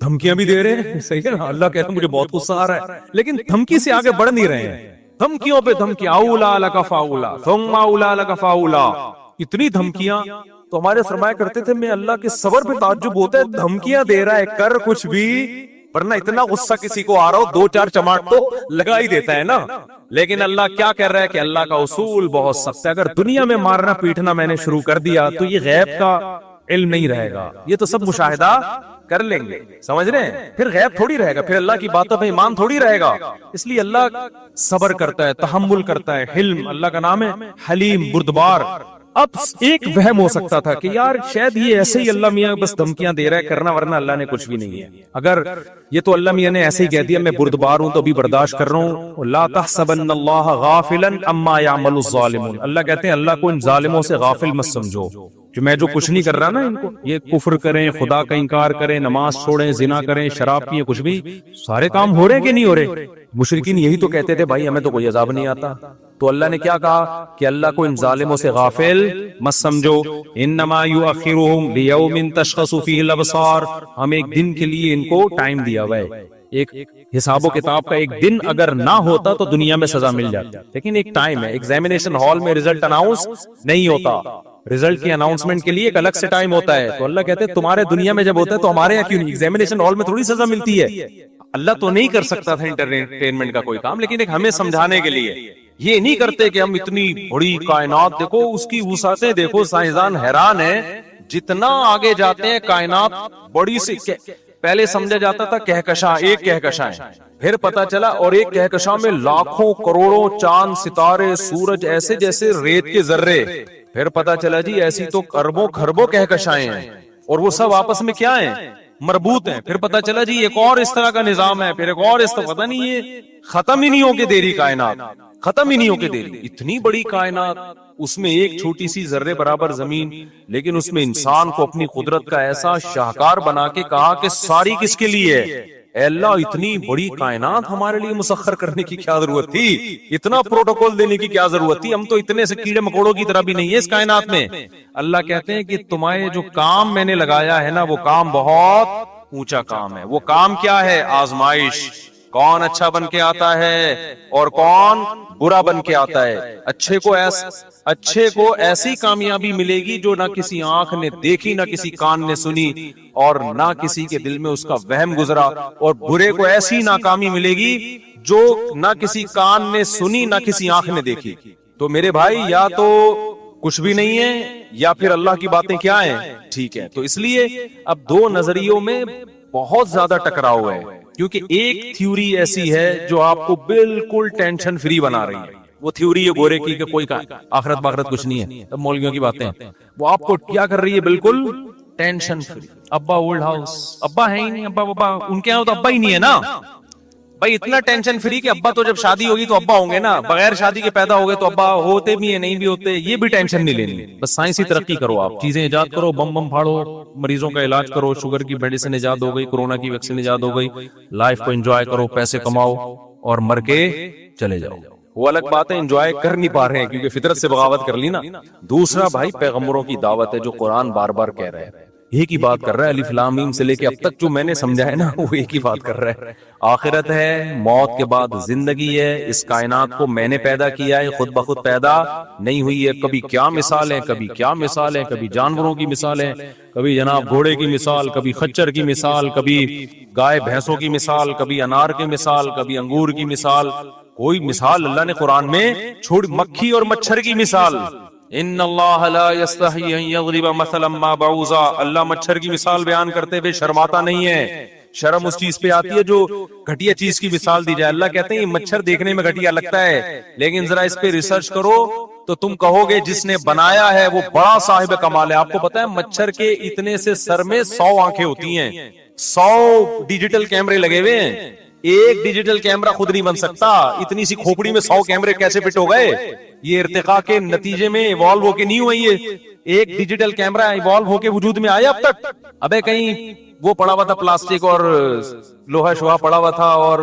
دھمکیاں بھی دے رہے ہیں, صحیح ہے نا. اللہ کہتے ہیں مجھے بہت غصہ آ رہا ہے, لیکن دھمکی سے آگے بڑھ نہیں رہے ہیں. دھمکیوں پہ دھمکیاں, اولا لک فاولا ثم اولا لک فاولا, اتنی دھمکیاں. تو ہمارے فرمایا کرتے تھے میں اللہ کے صبر پہ تعجب ہوتا ہے, دھمکیاں دے رہا ہے کر کچھ بھی, ورنہ اتنا غصہ کسی کو آ رہا ہو دو چار چماٹ تو لگا ہی دیتا ہے نا. لیکن اللہ کیا کر رہا ہے کہ اللہ کا اصول بہت سخت ہے. اگر دنیا میں مارنا پیٹنا میں نے شروع کر دیا تو یہ غیب کا علم نہیں رہے گا, یہ تو سب مشاہدہ کر لیں گے, سمجھ رہے ہیں؟ پھر غیب تھوڑی رہے گا, پھر اللہ کی باتوں پہ ایمان تھوڑی رہے گا. اس لیے اللہ صبر کرتا ہے, تحمل کرتا ہے. حلم اللہ کا نام ہے, حلیم بردبار. اب ایک وہم ہو سکتا تھا کہ یار شاید یہ ایسے ہی اللہ میاں بس دھمکیاں دے رہا ہے کرنا, ورنہ اللہ نے کچھ بھی نہیں ہے. اگر یہ تو اللہ میاں نے ایسے ہی کہہ دیا میں بردبار ہوں تو ابھی برداشت کر رہا ہوں. لا تحسبن اللہ غافلا عما يعمل الظالمون, اللہ کہتے ہیں اللہ کو ان ظالموں سے غافل مت سمجھو جو میں جو کچھ نہیں کر رہا نا ان کو, یہ کفر کریں, خدا کا انکار کریں, نماز چھوڑیں, زنا کریں, شراب پیئیں, کچھ بھی سارے کام ہو رہے ہیں کہ نہیں ہو رہے. مشرکین یہی تو کہتے تھے بھائی ہمیں تو کوئی عذاب نہیں آتا. تو اللہ نے کیا کہا کہ اللہ کو ان ظالموں سے غافل مت سمجھو. انما یؤخرهم لیوم تشخص فیہ الابصار, ہم ایک دن کے لیے ان کو ٹائم دیا ہوا ہے. ایک حساب و کتاب کا ایک دن اگر نہ ہوتا تو دنیا میں سزا مل جاتی, لیکن ایک ٹائم ہے. ایگزامینیشن ہال میں رزلٹ اناؤنس نہیں ہوتا, رزلٹ کی اناؤنسمنٹ کے لیے ایک الگ سے ٹائم ہوتا ہے. تو اللہ کہتے ہیں تمہارے دنیا میں جب ہوتا ہے تو ہمارے یہاں کیوں نہیں؟ ایگزامینیشن ہال میں تھوڑی سزا ملتی ہے. اللہ تو نہیں کر سکتا تھا انٹرٹینمنٹ کا کوئی کام, لیکن ایک ہمیں سمجھانے کے لیے. یہ نہیں کرتے کہ ہم اتنی بڑی کائنات دیکھو, اس کی وسعتیں دیکھو, سائنسدان حیران ہیں جتنا آگے جاتے ہیں کائنات بڑی سی. پہلے سمجھا جاتا تھا کہکشاں, ایک کہکشاں ہے, پھر پتا چلا اور ایک کہکشاں میں لاکھوں کروڑوں چاند ستارے سورج ایسے جیسے ریت کے ذرے, پھر پتا چلا جی ایسی تو اربوں خربوں کہکشائیں ہیں اور وہ سب آپس میں کیا ہیں؟ مربوط ہیں. پھر پتا چلا جی ایک اور اس طرح کا نظام ہے, پھر ایک اور اس طرح, پتا نہیں یہ ختم ہی نہیں ہو کے دے رہی کائنات, ختم ہی نہیں ہو کے دے رہی. اتنی بڑی کائنات, اس میں ایک چھوٹی سی ذرے برابر زمین, لیکن اس میں انسان کو اپنی قدرت کا ایسا شاہکار بنا کے کہا کہ ساری کس کے لیے ہے؟ اے اللہ اتنی بڑی کائنات ہمارے لیے مسخر کرنے کی کیا ضرورت تھی, اتنا پروٹوکول دینے کی کیا ضرورت تھی, ہم تو اتنے سے کیڑے مکوڑوں کی طرح بھی نہیں ہے اس کائنات میں. اللہ کہتے ہیں کہ تمہارے جو کام میں نے لگایا ہے نا وہ کام بہت اونچا کام ہے. وہ کام کیا ہے؟ آزمائش. کون اچھا بن کے آتا ہے اور کون برا بن کے آتا ہے. اچھے کو ایسی کامیابی ملے گی جو نہ کسی آنکھ نے دیکھی, نہ کسی کان نے سنی, اور نہ کسی کے دل میں اس کا وہم گزرا. اور برے کو ایسی ناکامی ملے گی جو نہ کسی کان نے سنی, نہ کسی آنکھ نے دیکھی. تو میرے بھائی یا تو کچھ بھی نہیں ہے یا پھر اللہ کی باتیں کیا ہیں ٹھیک ہے. تو اس لیے اب دو نظریوں میں بہت زیادہ ٹکراؤ ہے, کیونکہ ایک تھیوری ایسی ہے جو آپ کو بالکل ٹینشن فری بنا رہی ہے. وہ تھیوری ہے گورے کی کہ کوئی آخرت باخرت کچھ نہیں ہے, اب مولویوں کی باتیں, وہ آپ کو کیا کر رہی ہے؟ بالکل ٹینشن فری. ابا اولڈ ہاؤس, ابا ہے ہی نہیں, ابا ان کے یہاں تو ابا ہی نہیں ہے نا بھائی. اتنا ٹینشن فری کہ ابا تو جب شادی ہوگی تو ابا ہوں گے نا, بغیر شادی کے پیدا ہو گئے تو ابا ہوتے بھی ہیں نہیں بھی ہوتے, یہ بھی ٹینشن نہیں لینی. بس سائنسی ترقی کرو, آپ چیزیں ایجاد کرو, بم پھاڑو, مریضوں کا علاج کرو, شوگر کی میڈیسن ایجاد ہو گئی, کورونا کی ویکسین ایجاد ہو گئی, لائف کو انجوائے کرو, پیسے کماؤ اور مر کے چلے جاؤ. وہ الگ بات ہے انجوائے کر نہیں پا رہے ہیں کیونکہ فطرت سے بغاوت کر لی نا. دوسرا بھائی پیغمبروں کی دعوت ہے جو قرآن بار بار کہہ رہے ہیں, ایک ہی بات کر رہا ہے, الف لام میم سے لے کے اب تک جو میں نے سمجھا ہے نا وہ ایک ہی بات کر رہا ہے. آخرت ہے، موت کے بعد زندگی ہے، اس کائنات کو میں نے پیدا کیا ہے، خود بخود پیدا نہیں ہوئی ہے۔ کبھی کیا مثال ہے، کبھی کیا مثال ہے، کبھی جانوروں کی مثال ہے، کبھی جناب گھوڑے کی مثال، کبھی خچر کی مثال، کبھی گائے بھینسوں کی مثال، کبھی انار کی مثال، کبھی انگور کی مثال۔ کوئی مثال اللہ نے قرآن میں چھوڑ، مکھی اور مچھر کی مثال، ان اللہ لا یستحی ان یضرب مثلا ما بعوضا، اللہ مچھر کی مثال بیان کرتے ہوئے شرماتا نہیں ہے۔ شرم اس چیز پہ آتی ہے جو گھٹیا چیز کی مثال دی جائے۔ اللہ کہتے ہیں یہ مچھر دیکھنے میں گھٹیا لگتا ہے، لیکن ذرا اس پہ ریسرچ کرو تو تم کہو گے جس نے بنایا ہے وہ بڑا صاحب کمال ہے۔ آپ کو پتا ہے مچھر کے اتنے سے سر میں 100 آنکھیں ہوتی ہیں، 100 ڈیجیٹل کیمرے لگے ہوئے ہیں۔ ایک ڈیجیٹل کیمرہ خود نہیں بن سکتا، اتنی سی کھوپڑی میں 100 کیمرے کیسے فٹ ہو گئے؟ یہ ارتقاء کے نتیجے میں ایوالو ہو کے نہیں ہوئی ہے۔ ایک ڈیجیٹل کیمرہ ایوالو ہو کے وجود میں آیا اب تک؟ ابے کہیں وہ پڑا ہوا تھا پلاسٹک اور لوہا شوہا پڑا ہوا تھا اور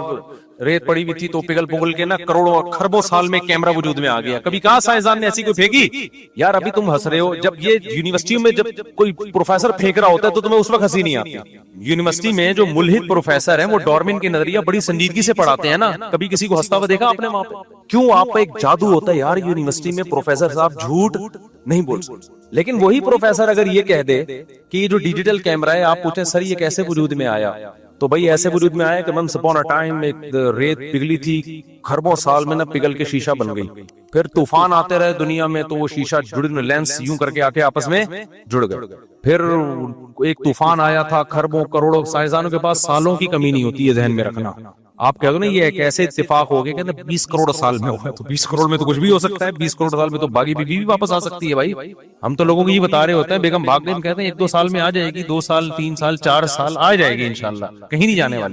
ریت پڑی ہوئی تھی تو پگھل پگھل کے نا کروڑوں خربوں سال میں کیمرہ وجود میں آ گیا۔ کبھی کہا سائنسدان نے ایسی کوئی پھینکی؟ یار ابھی تم ہنس رہے ہو، جب یہ یونیورسٹی میں جب کوئی پروفیسر پھینک رہا ہوتا ہے تو تمہیں اس وقت ہنسی نہیں آتی۔ یونیورسٹی میں جو ملحد پروفیسر ہیں وہ ڈارون کی نظریہ بڑی سنجیدگی سے پڑھاتے ہیں نا، کبھی کسی کو ہنستا ہوا دیکھا آپ نے وہاں پہ؟ کیوں؟ آپ پہ ایک جادو ہوتا ہے یار یونیورسٹی میں پروفیسر صاحب جھوٹ نہیں بول سکتے۔ لیکن وہی پروفیسر اگر یہ کہہ دے کہ یہ جو ڈیجیٹل کیمرہ ہے، آپ پوچھیں سر یہ کیسے وجود میں آیا، تو بھائی ایسے وجود میں آیا کہ ونس اپون اے ٹائم ایک ریت پگھلی تھی، خربوں سال میں نہ پگھل کے شیشہ بن گئی، پھر طوفان آتے رہے دنیا میں تو وہ شیشہ جڑنے لینس یوں کر کے آ کے آپس میں جڑ گئے، پھر ایک طوفان آیا تھا، خربوں کروڑوں، سائنسدانوں کے پاس سالوں کی کمی نہیں ہوتی ہے، ذہن میں رکھنا۔ آپ کہہ دو نا یہ ایک ایسے اتفاق ہو گیا کہ 20 کروڑ سال میں ہوا ہے، تو 20 کروڑ میں تو کچھ بھی ہو سکتا ہے، 20 کروڑ سال میں تو باغی بیوی بھی واپس آ سکتی ہے بھائی۔ ہم تو لوگوں کو یہ بتا رہے ہوتے ہیں بیگم بھاگ گئی، ہم کہتے ہیں 1-2 سال میں آ جائے گی، 2 سال 3 سال 4 سال آ جائے گی انشاءاللہ، کہیں نہیں جانے والی۔